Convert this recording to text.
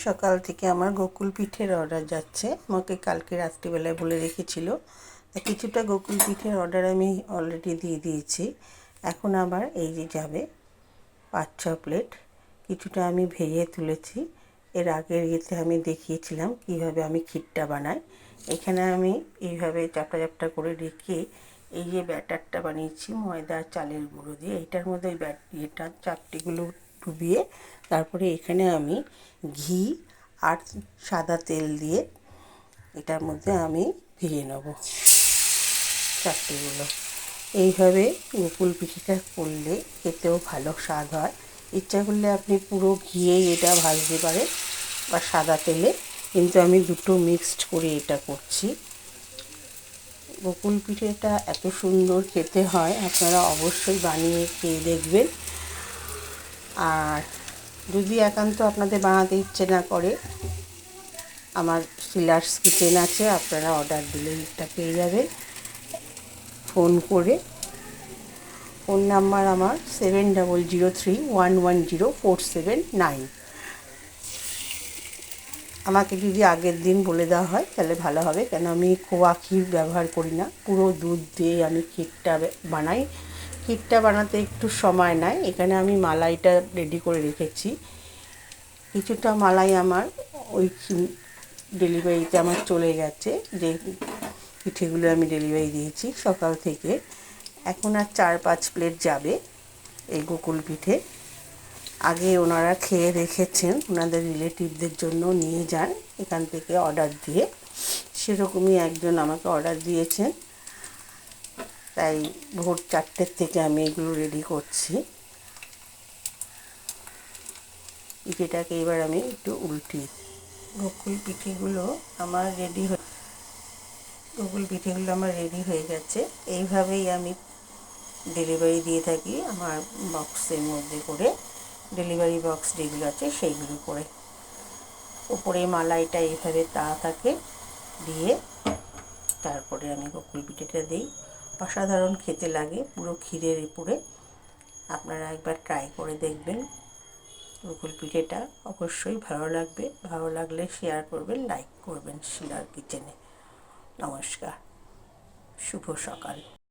সকাল থেকে আমার গোকুল পিঠের অর্ডার যাচ্ছে। আমাকে কালকে রাত্রিবেলায় বলে রেখেছিল, কিছুটা গোকুল পিঠের অর্ডার আমি অলরেডি দিয়ে দিয়েছি। এখন আবার এই যে যাবে 5-6 প্লেট। কিছুটা আমি ভেজে তুলেছি। এর আগের ইয়েতে আমি দেখিয়েছিলাম কীভাবে আমি ক্ষীরটা বানাই। এখানে আমি এইভাবে চাপটা চাপটা করে রেখে এই যে ব্যাটারটা বানিয়েছি ময়দা চালের গুঁড়ো দিয়ে, এইটার মধ্যে ওই চাপটিগুলো ডুবিয়ে তারপরে এখানে আমি ঘি আর সাদা তেল দিয়ে এটার মধ্যে আমি ভেজে নেব চাপটিগুলো। এইভাবে গোকুল পিঠেটা করলে খেতেও ভালো স্বাদ হয়। ইচ্ছা করলে আপনি পুরো ঘিয়ে এটা ভাজতে পারেন বা সাদা তেলে, কিন্তু আমি দুটো মিক্সড করে এটা করছি। গোকুল পিঠেটা এত সুন্দর খেতে হয়, আপনারা অবশ্যই বানিয়ে খেয়ে দেখবেন। আর যদি একান্ত আপনাদের বানাতে ইচ্ছে না করে, আমার শিলার্স কিচেন আছে, আপনারা অর্ডার দিলে এটা পেয়ে যাবেন ফোন করে। ফোন নাম্বার আমার 7003110479। আমাকে যদি আগের দিন বলে দেওয়া হয় তাহলে ভালো হবে, কেন আমি খোয়া ক্ষীর ব্যবহার করি না, পুরো দুধ দিয়ে আমি ক্ষীরটা বানাই। ক্ষীরটা বানাতে একটু সময় নেয়। এখানে আমি মালাইটা রেডি করে রেখেছি। কিছুটা মালাই আমার ওই ডেলিভারিতে আমার চলে গেছে, যে পিঠেগুলো আমি ডেলিভারি দিয়েছি সকাল থেকে। এখন আর 4-5 প্লেট যাবে এই গোকুল পিঠে। আগে ওনারা খেয়ে রেখেছেন, ওনাদের রিলেটিভদের জন্য নিয়ে যান এখান থেকে অর্ডার দিয়ে। সেরকমই একজন আমাকে অর্ডার দিয়েছেন, তাই ভোর 4টের থেকে আমি এগুলো রেডি করছি। পিঠেটাকে এবার আমি একটু উল্টি। গোকুল পিঠেগুলো আমার রেডি হয়ে গেছে। এইভাবেই আমি ডেলিভারি দিয়ে থাকি আমার বক্সের মধ্যে করে, ডেলিভারি বক্স যেগুলো আছে সেইগুলো করে। ওপরে মালাইটা এইভাবে থাকে দিয়ে তারপরে আমি গোকুল পিঠেটা দিই। অসাধারণ খেতে লাগে, পুরো ক্ষীরের উপরে। আপনারা একবার ট্রাই করে দেখবেন গোকুল পিঠেটা, অবশ্যই ভালো লাগবে। ভালো লাগলে শেয়ার করবেন, লাইক করবেন শিলার কিচেনে। নমস্কার, শুভ সকাল।